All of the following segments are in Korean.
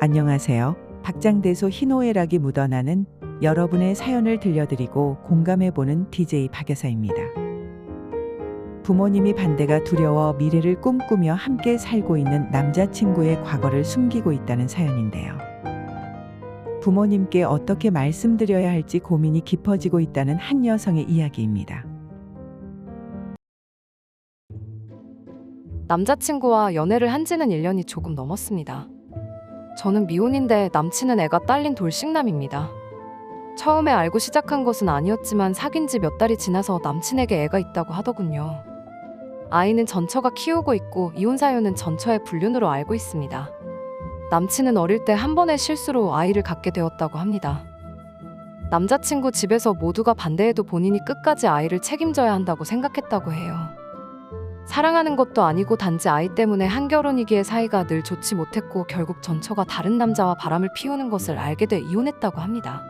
안녕하세요. 박장대소 희노애락이 묻어나는 여러분의 사연을 들려드리고 공감해보는 DJ 박여사입니다. 부모님이 반대가 두려워 미래를 꿈꾸며 함께 살고 있는 남자친구의 과거를 숨기고 있다는 사연인데요. 부모님께 어떻게 말씀드려야 할지 고민이 깊어지고 있다는 한 여성의 이야기입니다. 남자친구와 연애를 한 지는 1년이 조금 넘었습니다. 저는 미혼인데 남친은 애가 딸린 돌싱남입니다. 처음에 알고 시작한 것은 아니었지만 사귄 지 몇 달이 지나서 남친에게 애가 있다고 하더군요. 아이는 전처가 키우고 있고 이혼 사유는 전처의 불륜으로 알고 있습니다. 남친은 어릴 때 한 번의 실수로 아이를 갖게 되었다고 합니다. 남자친구 집에서 모두가 반대해도 본인이 끝까지 아이를 책임져야 한다고 생각했다고 해요. 사랑하는 것도 아니고 단지 아이 때문에 한결혼이기에 사이가 늘 좋지 못했고 결국 전처가 다른 남자와 바람을 피우는 것을 알게 돼 이혼했다고 합니다.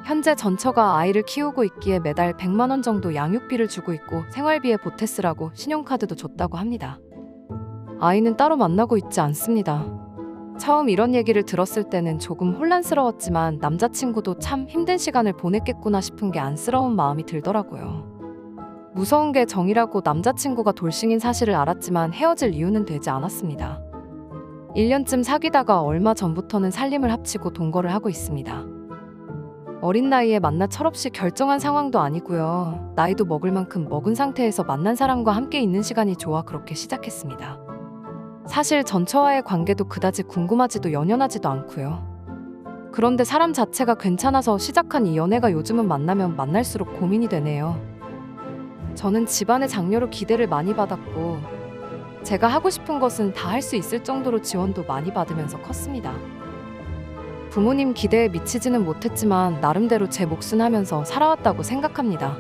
현재 전처가 아이를 키우고 있기에 매달 100만 원 정도 양육비를 주고 있고 생활비에 보태 쓰라고 신용카드도 줬다고 합니다. 아이는 따로 만나고 있지 않습니다. 처음 이런 얘기를 들었을 때는 조금 혼란스러웠지만 남자친구도 참 힘든 시간을 보냈겠구나 싶은 게 안쓰러운 마음이 들더라고요. 무서운 게 정이라고 남자친구가 돌싱인 사실을 알았지만 헤어질 이유는 되지 않았습니다. 1년쯤 사귀다가 얼마 전부터는 살림을 합치고 동거를 하고 있습니다. 어린 나이에 만나 철없이 결정한 상황도 아니고요. 나이도 먹을 만큼 먹은 상태에서 만난 사람과 함께 있는 시간이 좋아 그렇게 시작했습니다. 사실 전처와의 관계도 그다지 궁금하지도 연연하지도 않고요. 그런데 사람 자체가 괜찮아서 시작한 이 연애가 요즘은 만나면 만날수록 고민이 되네요. 저는 집안의 장녀로 기대를 많이 받았고 제가 하고 싶은 것은 다 할 수 있을 정도로 지원도 많이 받으면서 컸습니다. 부모님 기대에 미치지는 못했지만 나름대로 제 몫은 하면서 살아왔다고 생각합니다.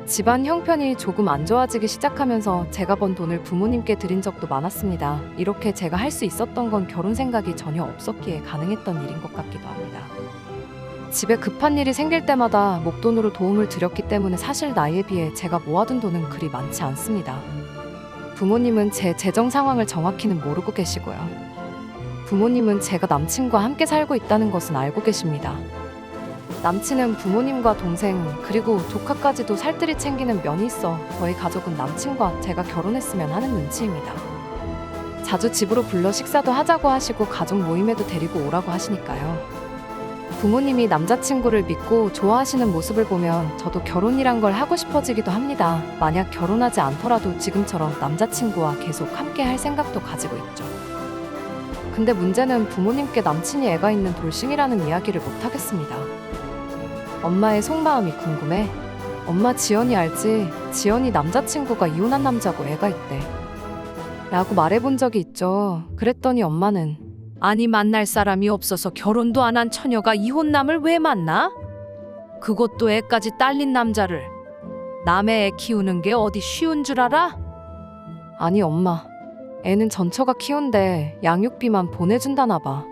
집안 형편이 조금 안 좋아지기 시작하면서 제가 번 돈을 부모님께 드린 적도 많았습니다. 이렇게 제가 할 수 있었던 건 결혼 생각이 전혀 없었기에 가능했던 일인 것 같기도 합니다. 집에 급한 일이 생길 때마다 목돈으로 도움을 드렸기 때문에 사실 나이에 비해 제가 모아둔 돈은 그리 많지 않습니다. 부모님은 제 재정 상황을 정확히는 모르고 계시고요. 부모님은 제가 남친과 함께 살고 있다는 것은 알고 계십니다. 남친은 부모님과 동생 그리고 조카까지도 살뜰히 챙기는 면이 있어 저희 가족은 남친과 제가 결혼했으면 하는 눈치입니다. 자주 집으로 불러 식사도 하자고 하시고 가족 모임에도 데리고 오라고 하시니까요. 부모님이 남자친구를 믿고 좋아하시는 모습을 보면 저도 결혼이란 걸 하고 싶어지기도 합니다. 만약 결혼하지 않더라도 지금처럼 남자친구와 계속 함께 할 생각도 가지고 있죠. 근데 문제는 부모님께 남친이 애가 있는 돌싱이라는 이야기를 못하겠습니다. 엄마의 속마음이 궁금해. 엄마 지연이 알지? 지연이 남자친구가 이혼한 남자고 애가 있대. 라고 말해본 적이 있죠. 그랬더니 엄마는 아니 만날 사람이 없어서 결혼도 안 한 처녀가 이혼남을 왜 만나? 그것도 애까지 딸린 남자를. 남의 애 키우는 게 어디 쉬운 줄 알아? 아니 엄마, 애는 전처가 키운데 양육비만 보내준다나 봐.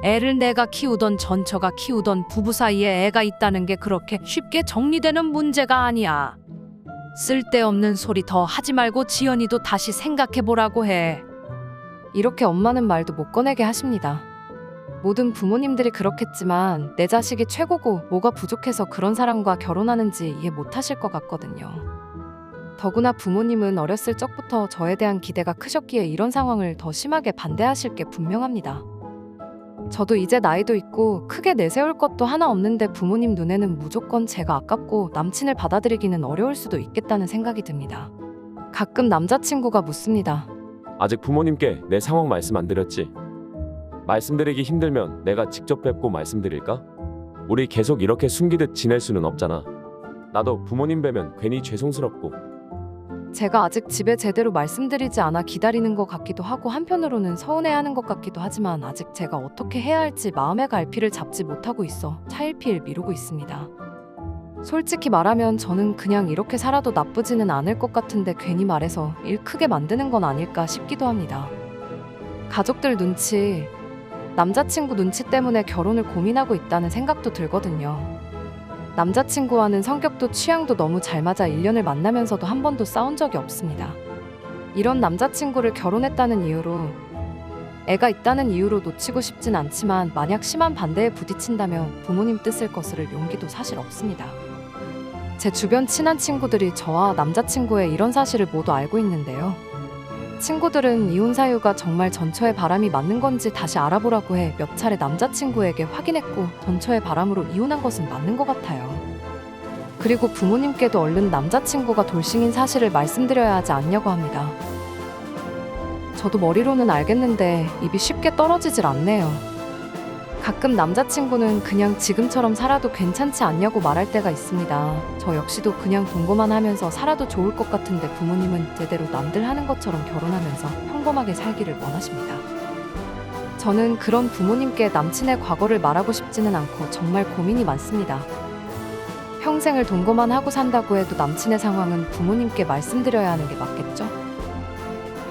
애를 내가 키우던 전처가 키우던 부부 사이에 애가 있다는 게 그렇게 쉽게 정리되는 문제가 아니야. 쓸데없는 소리 더 하지 말고 지연이도 다시 생각해보라고 해. 이렇게 엄마는 말도 못 꺼내게 하십니다. 모든 부모님들이 그렇겠지만 내 자식이 최고고 뭐가 부족해서 그런 사람과 결혼하는지 이해 못하실 것 같거든요. 더구나 부모님은 어렸을 적부터 저에 대한 기대가 크셨기에 이런 상황을 더 심하게 반대하실 게 분명합니다. 저도 이제 나이도 있고 크게 내세울 것도 하나 없는데 부모님 눈에는 무조건 제가 아깝고 남친을 받아들이기는 어려울 수도 있겠다는 생각이 듭니다. 가끔 남자친구가 묻습니다. 아직 부모님께 내 상황 말씀 안 드렸지? 말씀드리기 힘들면 내가 직접 뵙고 말씀드릴까? 우리 계속 이렇게 숨기듯 지낼 수는 없잖아. 나도 부모님 뵈면 괜히 죄송스럽고. 제가 아직 집에 제대로 말씀드리지 않아 기다리는 것 같기도 하고 한편으로는 서운해하는 것 같기도 하지만 아직 제가 어떻게 해야 할지 마음의 갈피를 잡지 못하고 있어 차일피일 미루고 있습니다. 솔직히 말하면 저는 그냥 이렇게 살아도 나쁘지는 않을 것 같은데 괜히 말해서 일 크게 만드는 건 아닐까 싶기도 합니다. 가족들 눈치, 남자친구 눈치 때문에 결혼을 고민하고 있다는 생각도 들거든요. 남자친구와는 성격도 취향도 너무 잘 맞아 1년을 만나면서도 한 번도 싸운 적이 없습니다. 이런 남자친구를 결혼했다는 이유로 애가 있다는 이유로 놓치고 싶진 않지만 만약 심한 반대에 부딪힌다면 부모님 뜻을 거스를 용기도 사실 없습니다. 제 주변 친한 친구들이 저와 남자친구의 이런 사실을 모두 알고 있는데요. 친구들은 이혼 사유가 정말 전처의 바람이 맞는 건지 다시 알아보라고 해 몇 차례 남자친구에게 확인했고 전처의 바람으로 이혼한 것은 맞는 것 같아요. 그리고 부모님께도 얼른 남자친구가 돌싱인 사실을 말씀드려야 하지 않냐고 합니다. 저도 머리로는 알겠는데 입이 쉽게 떨어지질 않네요. 가끔 남자친구는 그냥 지금처럼 살아도 괜찮지 않냐고 말할 때가 있습니다. 저 역시도 그냥 동거만 하면서 살아도 좋을 것 같은데 부모님은 제대로 남들 하는 것처럼 결혼하면서 평범하게 살기를 원하십니다. 저는 그런 부모님께 남친의 과거를 말하고 싶지는 않고 정말 고민이 많습니다. 평생을 동거만 하고 산다고 해도 남친의 상황은 부모님께 말씀드려야 하는 게 맞겠죠?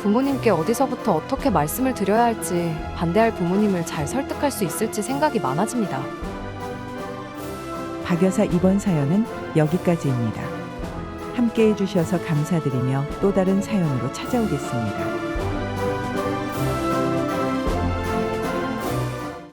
부모님께 어디서부터 어떻게 말씀을 드려야 할지, 반대할 부모님을 잘 설득할 수 있을지 생각이 많아집니다. 박 여사 이번 사연은 여기까지입니다. 함께 해주셔서 감사드리며 또 다른 사연으로 찾아오겠습니다.